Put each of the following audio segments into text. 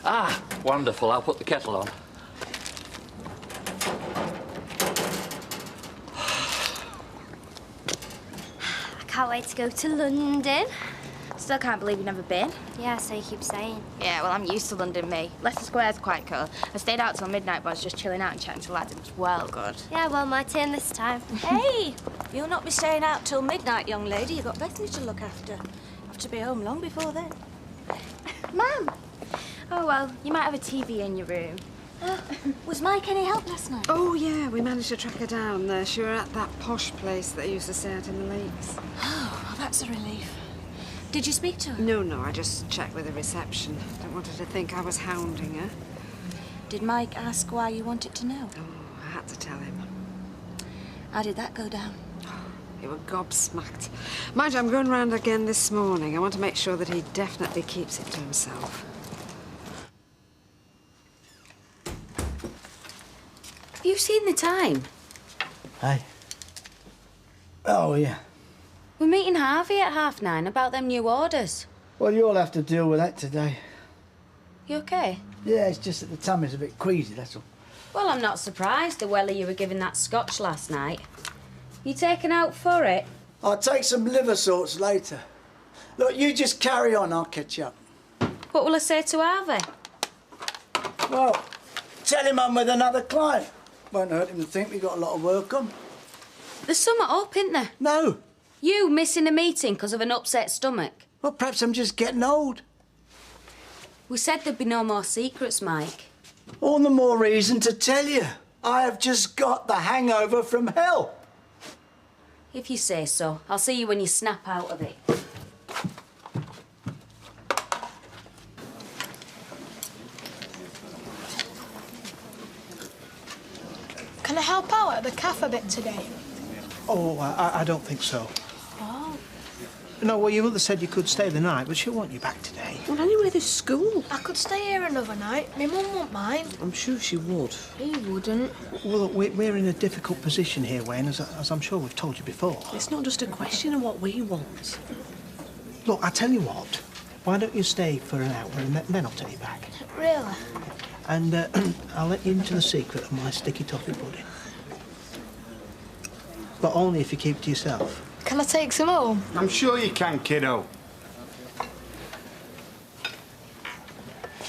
Ah, wonderful. I'll put the kettle on. I can't wait to go to London. Still can't believe you've never been. Yeah, so you keep saying. Yeah, well, I'm used to London, me. Leicester Square's quite cool. I stayed out till midnight, but I was just chilling out and chatting to lads. It was well good. Yeah, well, my turn this time. Hey, you'll not be staying out till midnight, young lady. You've got Bethany to look after. You have to be home long before then. Mum! Oh, well, you might have a TV in your room. Was Mike any help last night? Oh, yeah, we managed to track her down. She was at that posh place that used to stay out in the lakes. Oh, well, that's a relief. Did you speak to her? No, I just checked with the reception. Don't want her to think I was hounding her. Did Mike ask why you wanted to know? Oh, I had to tell him. How did that go down? He was gobsmacked. Mind you, I'm going round again this morning. I want to make sure that he definitely keeps it to himself. Have you seen the time? Hey. Oh, yeah. We're meeting Harvey at 9:30 about them new orders. Well, you'll have to deal with that today. You okay? Yeah, it's just that the tummy's a bit queasy, that's all. Well, I'm not surprised the welly you were giving that scotch last night. You taken out for it? I'll take some liver salts later. Look, you just carry on, I'll catch up. What will I say to Harvey? Well, tell him I'm with another client. Won't hurt him to think we got a lot of work on. There's something up, isn't there? No. You missing a meeting because of an upset stomach. Well, perhaps I'm just getting old. We said there'd be no more secrets, Mike. All the more reason to tell you. I have just got the hangover from hell. If you say so. I'll see you when you snap out of it. Can I help out at the cafe a bit today? Oh, I don't think so. Oh. No, well, your mother said you could stay the night, but she'll want you back today. Well, anyway, there's school. I could stay here another night. My mum won't mind. I'm sure she would. He wouldn't. Well, look, we're in a difficult position here, Wayne, as I'm sure we've told you before. It's not just a question of what we want. Look, I tell you what. Why don't you stay for an hour and then I'll take you back? Really? And I'll let you into the secret of my sticky toffee pudding. But only if you keep it to yourself. Can I take some home? I'm sure you can, kiddo.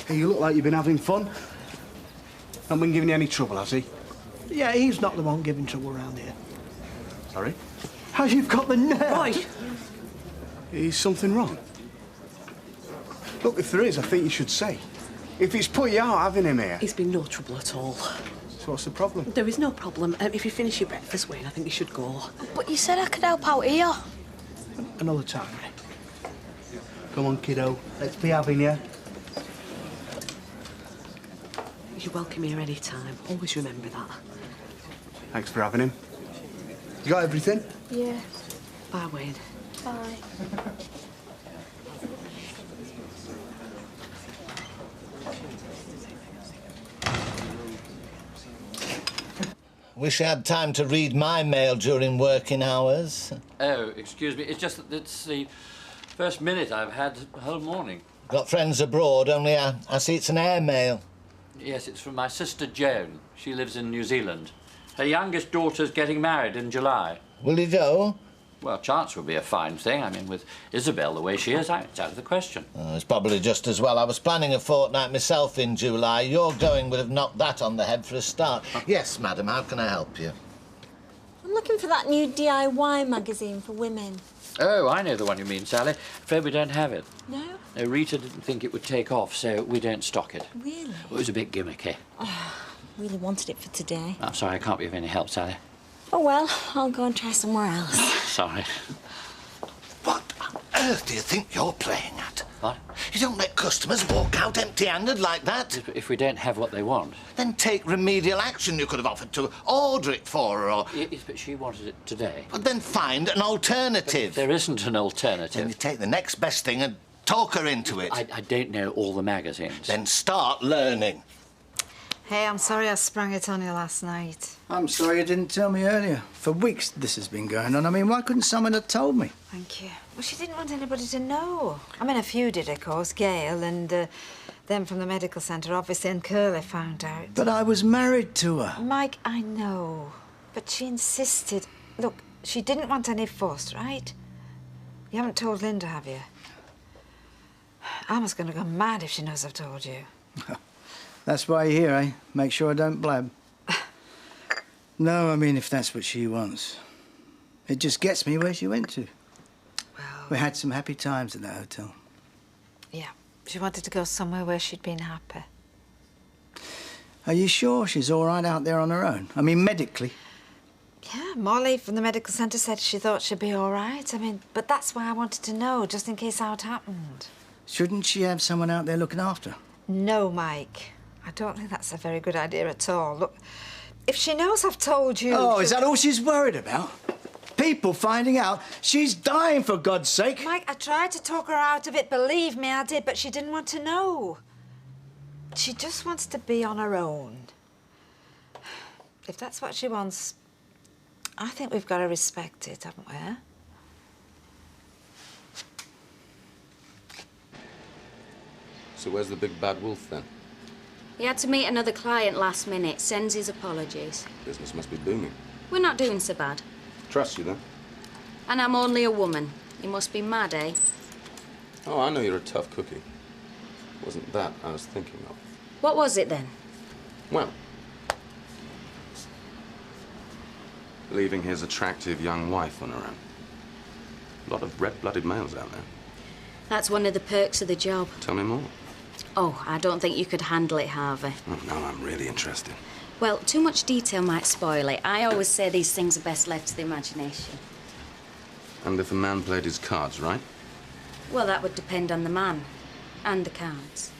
Hey, you look like you've been having fun. Not been giving you any trouble, has he? Yeah, he's not the one giving trouble around here. Sorry? How you've got the nerve! Right. Is something wrong? Look, if there is, I think you should say. If it's put you out having him here. It's been no trouble at all. So what's the problem? There is no problem. If you finish your breakfast, Wayne, I think you should go. But you said I could help out here. Another time, eh? Come on, kiddo. Let's be having you. You're welcome here any time. Always remember that. Thanks for having him. You got everything? Yeah. Bye, Wayne. Bye. Wish I had time to read my mail during working hours. Oh, excuse me. It's just that it's the first minute I've had the whole morning. Got friends abroad, only I see it's an airmail. Yes, it's from my sister Joan. She lives in New Zealand. Her youngest daughter's getting married in July. Will you go? Well, chance would be a fine thing. I mean, with Isabel the way she is, it's out of the question. Oh, it's probably just as well. I was planning a fortnight myself in July. Your going would have knocked that on the head for a start. Yes, madam, how can I help you? I'm looking for that new DIY magazine for women. Oh, I know the one you mean, Sally. Afraid we don't have it. No? No, Rita didn't think it would take off, so we don't stock it. Really? It was a bit gimmicky. Really wanted it for today. I'm sorry, I can't be of any help, Sally. Oh, well, I'll go and try somewhere else. Sorry. What on earth do you think you're playing at? What? You don't let customers walk out empty-handed like that. If we don't have what they want. Then take remedial action. You could have offered to order it for her, or... Yes, but she wanted it today. But then find an alternative. But there isn't an alternative. Then you take the next best thing and talk her into it. I don't know all the magazines. Then start learning. Hey, I'm sorry I sprung it on you last night. I'm sorry you didn't tell me earlier. For weeks this has been going on. I mean, why couldn't someone have told me? Thank you. Well, she didn't want anybody to know. I mean, a few did, of course. Gail and Them from the medical centre, obviously, and Curly found out. But I was married to her. Mike, I know. But she insisted. Look, she didn't want any fuss, right? You haven't told Linda, have you? Alma's going to go mad if she knows I've told you. That's why you're here, eh? Make sure I don't blab. No, I mean, if that's what she wants. It just gets me where she went to. Well... We had some happy times at that hotel. Yeah. She wanted to go somewhere where she'd been happy. Are you sure she's all right out there on her own? I mean, medically. Yeah, Molly from the medical centre said she thought she'd be all right. I mean, but that's why I wanted to know, just in case how it happened. Shouldn't she have someone out there looking after her? No, Mike. I don't think that's a very good idea at all. Look, if she knows I've told you... Oh, is that all she's worried about? People finding out she's dying, for God's sake. Mike, I tried to talk her out of it, believe me, I did, but she didn't want to know. She just wants to be on her own. If that's what she wants, I think we've got to respect it, haven't we, eh? So where's the big bad wolf, then? He had to meet another client last minute, sends his apologies. Business must be booming. We're not doing so bad. Trust you, then? And I'm only a woman. You must be mad, eh? Oh, I know you're a tough cookie. Wasn't that I was thinking of. What was it, then? Well, leaving his attractive young wife on her own. A lot of red-blooded males out there. That's one of the perks of the job. Tell me more. Oh, I don't think you could handle it, Harvey. Oh, now I'm really interested. Well, too much detail might spoil it. I always say these things are best left to the imagination. And if a man played his cards right? Well, that would depend on the man and the cards.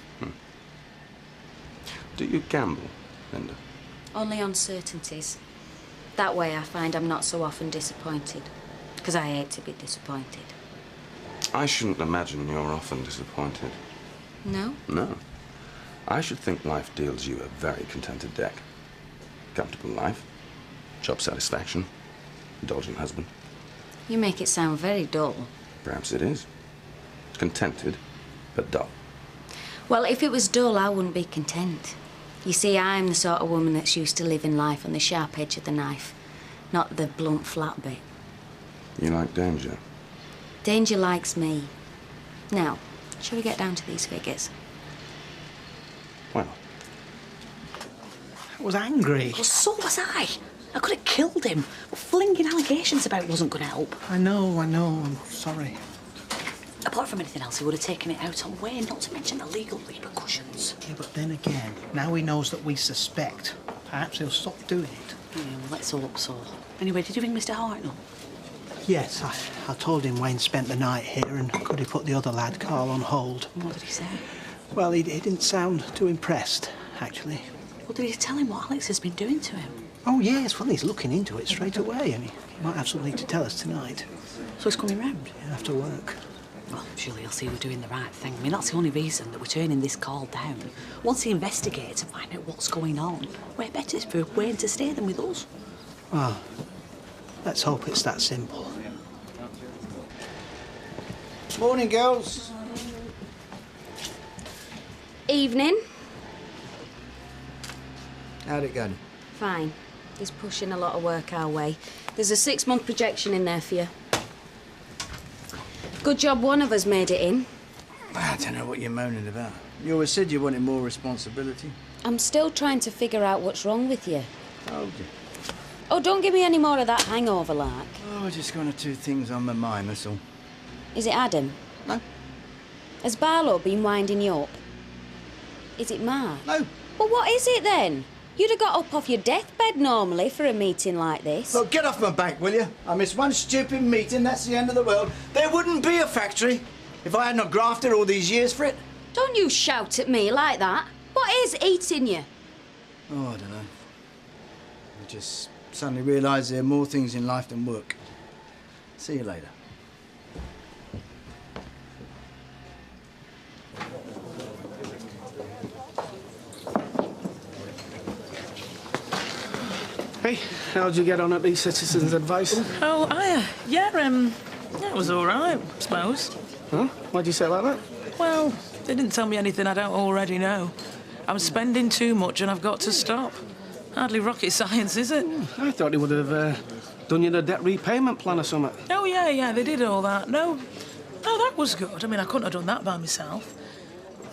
Do you gamble, Linda? Only on certainties. That way I find I'm not so often disappointed. Because I hate to be disappointed. I shouldn't imagine you're often disappointed. No? No. I should think life deals you a very contented deck. Comfortable life, job satisfaction, indulgent husband. You make it sound very dull. Perhaps it is. Contented, but dull. Well, if it was dull, I wouldn't be content. You see, I'm the sort of woman that's used to living life on the sharp edge of the knife, not the blunt, flat bit. You like danger? Danger likes me. Now, shall we get down to these figures? Well, I was angry. Well, so was I. I could have killed him. But flinging allegations about wasn't going to help. I know. I'm sorry. Apart from anything else, he would have taken it out on Wayne, not to mention the legal repercussions. Yeah, but then again, now he knows that we suspect. Perhaps he'll stop doing it. Yeah, well, let's hope so. Anyway, did you ring Mr. Hartnell? Yes, I told him Wayne spent the night here and could he put the other lad, Carl, on hold. What did he say? Well, he didn't sound too impressed, actually. Well, did he tell him what Alex has been doing to him? Oh, yes, well, he's looking into it straight away, and he might have something to tell us tonight. So he's coming round? Yeah, after work. Well, surely he'll see we're doing the right thing. I mean, that's the only reason that we're turning this call down. Once he investigates and find out what's going on, we're better for Wayne to stay than with us. Well, let's hope it's that simple. Morning, girls. Evening. How'd it go? Fine. He's pushing a lot of work our way. There's a 6-month projection in there for you. Good job one of us made it in. I don't know what you're moaning about. You always said you wanted more responsibility. I'm still trying to figure out what's wrong with you. Told you. Oh, don't give me any more of that hangover, like. Oh, just one or two things on my mind, that's all. Is it Adam? No. Has Barlow been winding you up? Is it Mark? No. Well, what is it then? You'd have got up off your deathbed normally for a meeting like this. Look, get off my back, will you? I missed one stupid meeting, that's the end of the world. There wouldn't be a factory if I had not grafted all these years for it. Don't you shout at me like that. What is eating you? Oh, I don't know. I just suddenly realised there are more things in life than work. See you later. Hey, how'd you get on at the citizens' advice? Oh, yeah, it was all right, I suppose. Huh? Why'd you say it like that? Well, They didn't tell me anything I don't already know. I'm spending too much and I've got to stop. Hardly rocket science, is it? I thought they would have done you the debt repayment plan or something. Oh, yeah, they did all that. No, that was good. I mean, I couldn't have done that by myself.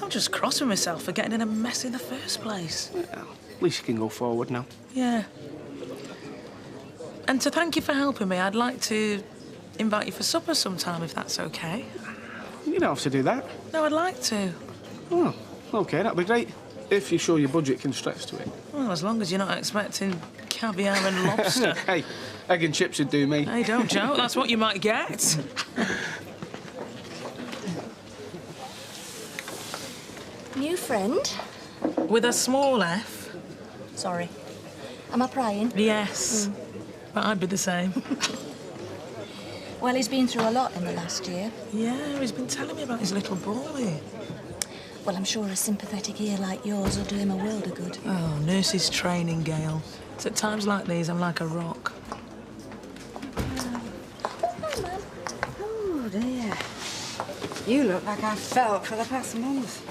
I'm just cross with myself for getting in a mess in the first place. Yeah, at least you can go forward now. Yeah. And to thank you for helping me, I'd like to invite you for supper sometime, if that's OK. You don't have to do that. No, I'd like to. Oh, OK, that'd be great. If you're sure your budget can stretch to it. Well, as long as you're not expecting caviar and lobster. Hey, egg and chips would do me. Hey, don't joke. That's what you might get. New friend? With a small F. Sorry. Am I prying? Yes. But I'd be the same. Well, he's been through a lot in the last year. Yeah, he's been telling me about his little boy. Well, I'm sure a sympathetic ear like yours will do him a world of good. Oh, nurse's training, Gail. It's at times like these I'm like a rock. Oh, dear. You look like I've felt for the past month.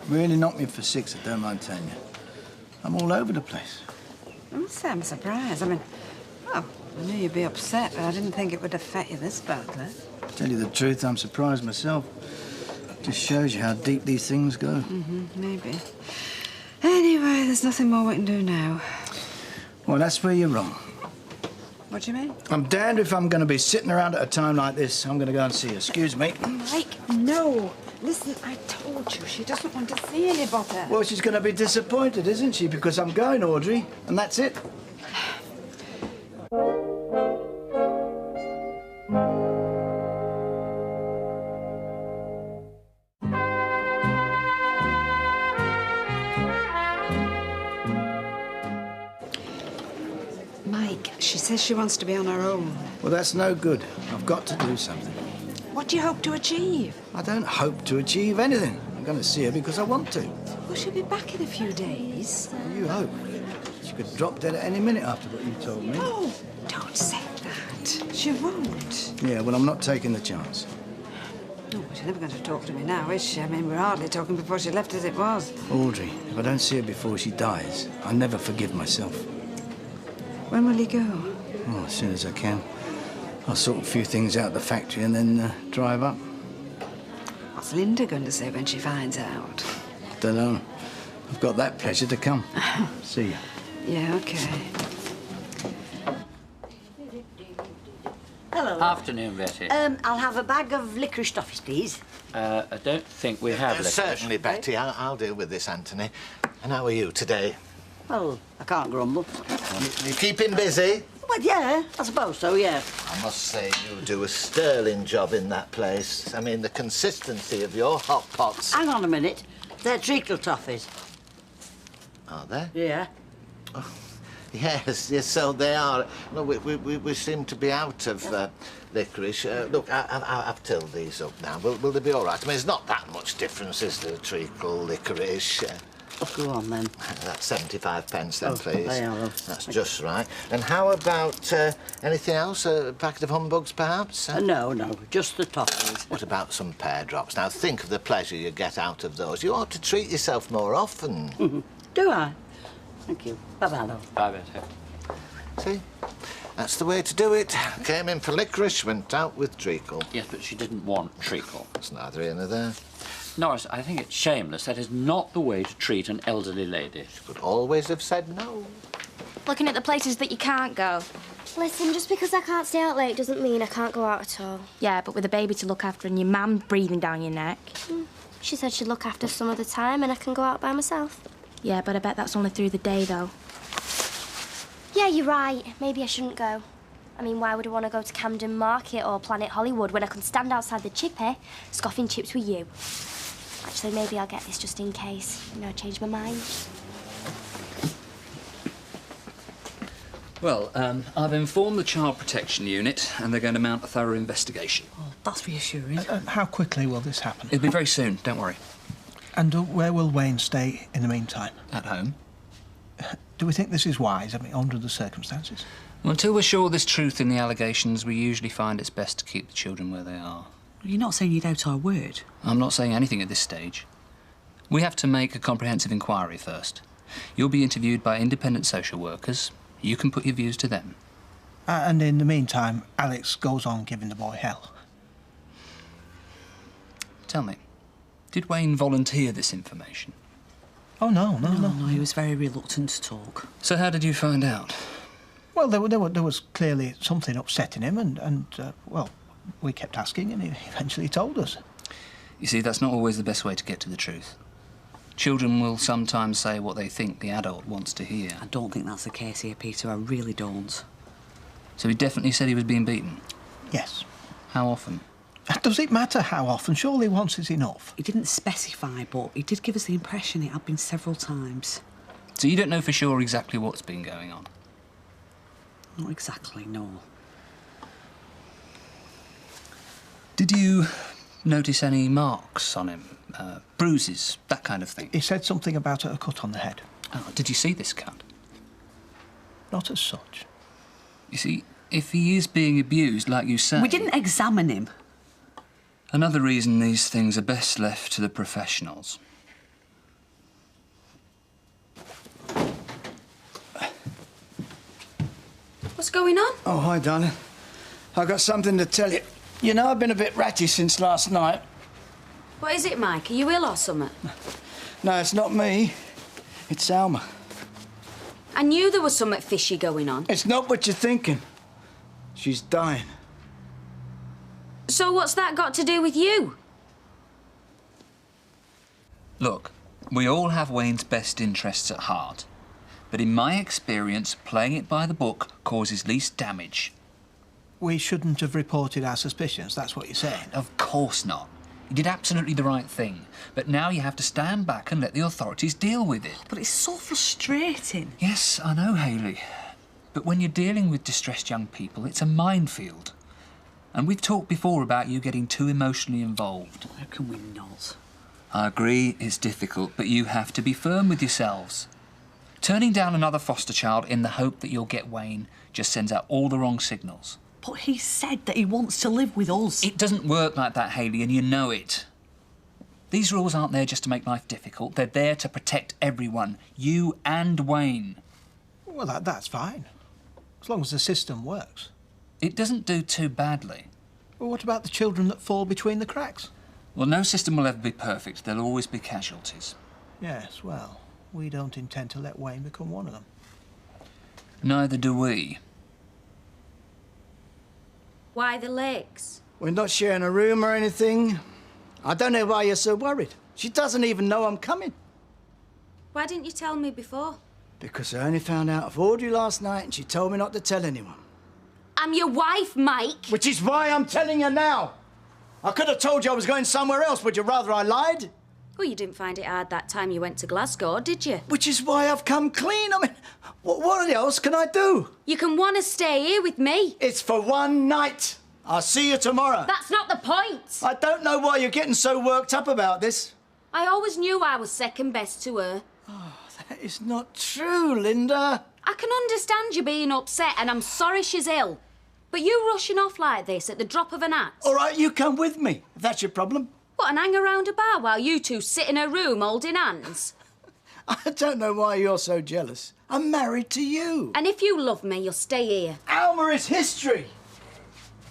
Really knocked me for six, I don't mind telling you. I'm all over the place. I must say I'm surprised. I mean, well, I knew you'd be upset, but I didn't think it would affect you this badly. To tell you the truth, I'm surprised myself. Just shows you how deep these things go. Maybe. Anyway, there's nothing more we can do now. Well, that's where you're wrong. What do you mean? I'm damned if I'm going to be sitting around at a time like this. I'm going to go and see her. Excuse me. Mike, no. Listen, I told you, she doesn't want to see anybody. Well, she's going to be disappointed, isn't she? Because I'm going, Audrey, and that's it. Mike, she says she wants to be on her own. Well, that's no good. I've got to do something. What do you hope to achieve? I don't hope to achieve anything. I'm going to see her because I want to. Well, she'll be back in a few days. Well, you hope. She could drop dead at any minute after what you told me. Oh, don't say that. She won't. Yeah, well, I'm not taking the chance. No, but she's never going to talk to me now, is she? I mean, we're hardly talking before she left as it was. Audrey, if I don't see her before she dies, I'll never forgive myself. When will you go? Oh, as soon as I can. I'll sort a few things out the factory and then drive up. What's Linda going to say when she finds out? Don't know. I've got that pleasure to come. See you. Yeah, OK. Hello. Afternoon, Betty. I'll have a bag of licorice toffees, please. I don't think we have licorice. Certainly, Betty. I'll deal with this, Anthony. And how are you today? Well, I can't grumble. You keeping busy? Well, yeah, I suppose so, yeah. I must say, you do a sterling job in that place. I mean, the consistency of your hot pots. Hang on a minute. They're treacle toffees. Are they? Yeah. Oh, yes, so they are. No, we seem to be out of licorice. Look, I've tilled these up now. Will they be all right? I mean, there's not that much difference, is there, treacle, licorice? Go on, then. That's 75 pence, then, please. They are. That's just right. And how about anything else? A packet of humbugs, perhaps? No, just the toffees. What about some pear drops? Now, think of the pleasure you get out of those. You ought to treat yourself more often. Do I? Thank you. Bye-bye, love. Bye, Betty. See? That's the way to do it. Came in for licorice, went out with treacle. Yes, but she didn't want treacle. It's neither here nor there. Norris, I think it's shameless. That is not the way to treat an elderly lady. She could always have said no. Looking at the places that you can't go. Listen, just because I can't stay out late doesn't mean I can't go out at all. Yeah, but with a baby to look after and your mum breathing down your neck. She said she'd look after some of the time and I can go out by myself. Yeah, but I bet that's only through the day, though. Yeah, you're right. Maybe I shouldn't go. I mean, why would I want to go to Camden Market or Planet Hollywood when I can stand outside the Chippy scoffing chips with you? Actually, maybe I'll get this just in case. You know, change my mind. Well, I've informed the Child Protection Unit and they're going to mount a thorough investigation. Oh, that's reassuring. How quickly will this happen? It'll be very soon, don't worry. And where will Wayne stay in the meantime? At home. Do we think this is wise, I mean, under the circumstances? Well, until we're sure there's truth in the allegations, we usually find it's best to keep the children where they are. You're not saying you doubt our word? I'm not saying anything at this stage. We have to make a comprehensive inquiry first. You'll be interviewed by independent social workers. You can put your views to them. And in the meantime, Alex goes on giving the boy hell. Tell me, did Wayne volunteer this information? Oh, no. He was very reluctant to talk. So how did you find out? Well, there was clearly something upsetting him, and well, we kept asking, and he eventually told us. You see, that's not always the best way to get to the truth. Children will sometimes say what they think the adult wants to hear. I don't think that's the case here, Peter. I really don't. So he definitely said he was being beaten? Yes. How often? Does it matter how often? Surely once is enough. He didn't specify, but he did give us the impression it had been several times. So you don't know for sure exactly what's been going on? Not exactly, no. Did you notice any marks on him? Bruises, that kind of thing? He said something about a cut on the head. Oh, did you see this cut? Not as such. You see, if he is being abused, like you say... We didn't examine him. Another reason these things are best left to the professionals. What's going on? Oh, hi, darling. I've got something to tell you. You know, I've been a bit ratty since last night. What is it, Mike? Are you ill or something? No, it's not me. It's Alma. I knew there was something fishy going on. It's not what you're thinking. She's dying. So what's that got to do with you? Look, we all have Wayne's best interests at heart. But in my experience, playing it by the book causes least damage. We shouldn't have reported our suspicions, that's what you're saying? Of course not. You did absolutely the right thing. But now you have to stand back and let the authorities deal with it. But it's so frustrating. Yes, I know, Hayley. But when you're dealing with distressed young people, it's a minefield. And we've talked before about you getting too emotionally involved. How can we not? I agree, it's difficult, but you have to be firm with yourselves. Turning down another foster child in the hope that you'll get Wayne just sends out all the wrong signals. But he said that he wants to live with us. It doesn't work like that, Hayley, and you know it. These rules aren't there just to make life difficult. They're there to protect everyone, you and Wayne. Well, that's fine. As long as the system works. It doesn't do too badly. Well, what about the children that fall between the cracks? Well, no system will ever be perfect. There'll always be casualties. Yes, well, we don't intend to let Wayne become one of them. Neither do we. Why the lakes? We're not sharing a room or anything. I don't know why you're so worried. She doesn't even know I'm coming. Why didn't you tell me before? Because I only found out of Audrey last night and she told me not to tell anyone. I'm your wife, Mike. Which is why I'm telling you now. I could have told you I was going somewhere else. Would you rather I lied? Well, you didn't find it hard that time you went to Glasgow, did you? Which is why I've come clean. I mean, what else can I do? You can want to stay here with me. It's for one night. I'll see you tomorrow. That's not the point. I don't know why you're getting so worked up about this. I always knew I was second best to her. Oh, that is not true, Linda. I can understand you being upset, and I'm sorry she's ill. But you rushing off like this at the drop of an hat... All right, you come with me, if that's your problem. What, and hang around a bar while you two sit in a room holding hands? I don't know why you're so jealous. I'm married to you. And if you love me, you'll stay here. Alma is history.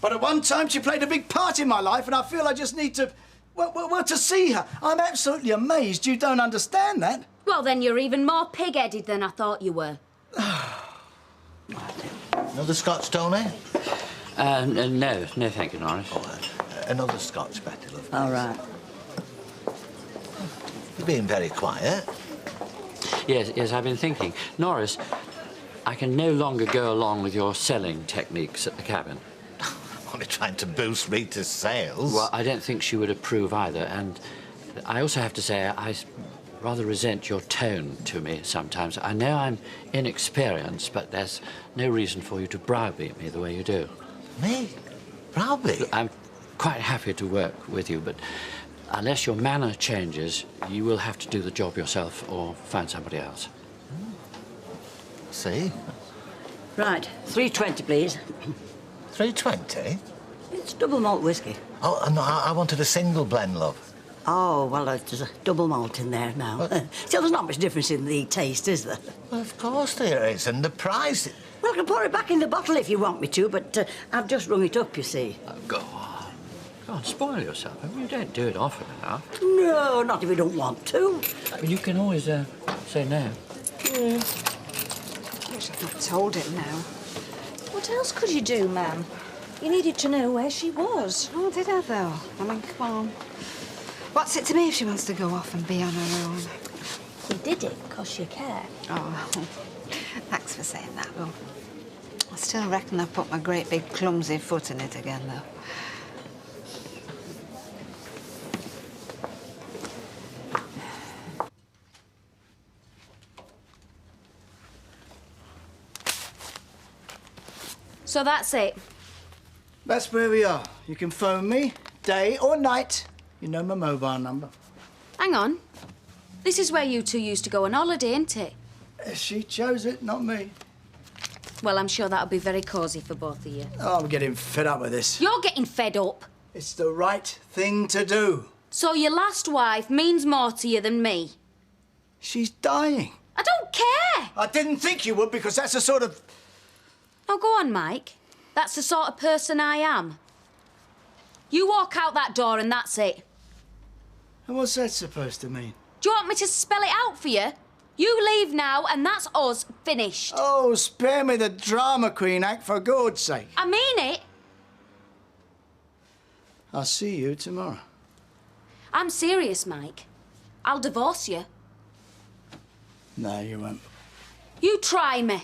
But at one time, she played a big part in my life, and I feel I just need to... Well, to see her. I'm absolutely amazed you don't understand that. Well, then you're even more pig-headed than I thought you were. Another scotch, Tony? No, thank you, Norris. Oh, another scotch, Betty, love. All right. You're being very quiet. Yes, I've been thinking. Norris, I can no longer go along with your selling techniques at the cabin. I'm only trying to boost Rita's sales. Well, I don't think she would approve either, and I also have to say I rather resent your tone to me sometimes. I know I'm inexperienced, but there's no reason for you to browbeat me the way you do. Me? Browbeat? I'm quite happy to work with you, but unless your manner changes, you will have to do the job yourself or find somebody else. See? Right, 320, please. 320? It's double malt whiskey. Oh, no, I wanted a single blend, love. Oh, well, there's a double malt in there now. Still, there's not much difference in the taste, is there? Well, of course there is, and the price... Well, I can pour it back in the bottle if you want me to, but I've just rung it up, you see. Oh, go on. Go on, spoil yourself. I mean, you don't do it often enough. No, not if you don't want to. You can always say no. I wish I'd not told him now. What else could you do, ma'am? You needed to know where she was. Oh, did I, though? I mean, come on. What's it to me if she wants to go off and be on her own? You did it because you care. Oh, thanks for saying that, though. I still reckon I put my great big clumsy foot in it again, though. So that's it. That's where we are. You can phone me, day or night. You know my mobile number. Hang on. This is where you two used to go on holiday, isn't it? She chose it, not me. Well, I'm sure that'll be very cosy for both of you. Oh, I'm getting fed up with this. You're getting fed up. It's the right thing to do. So your last wife means more to you than me? She's dying. I don't care. I didn't think you would, because that's the sort of... Now, go on, Mike. That's the sort of person I am. You walk out that door and that's it. And what's that supposed to mean? Do you want me to spell it out for you? You leave now and that's us finished. Oh, spare me the drama queen act, for God's sake. I mean it. I'll see you tomorrow. I'm serious, Mike. I'll divorce you. No, you won't. You try me.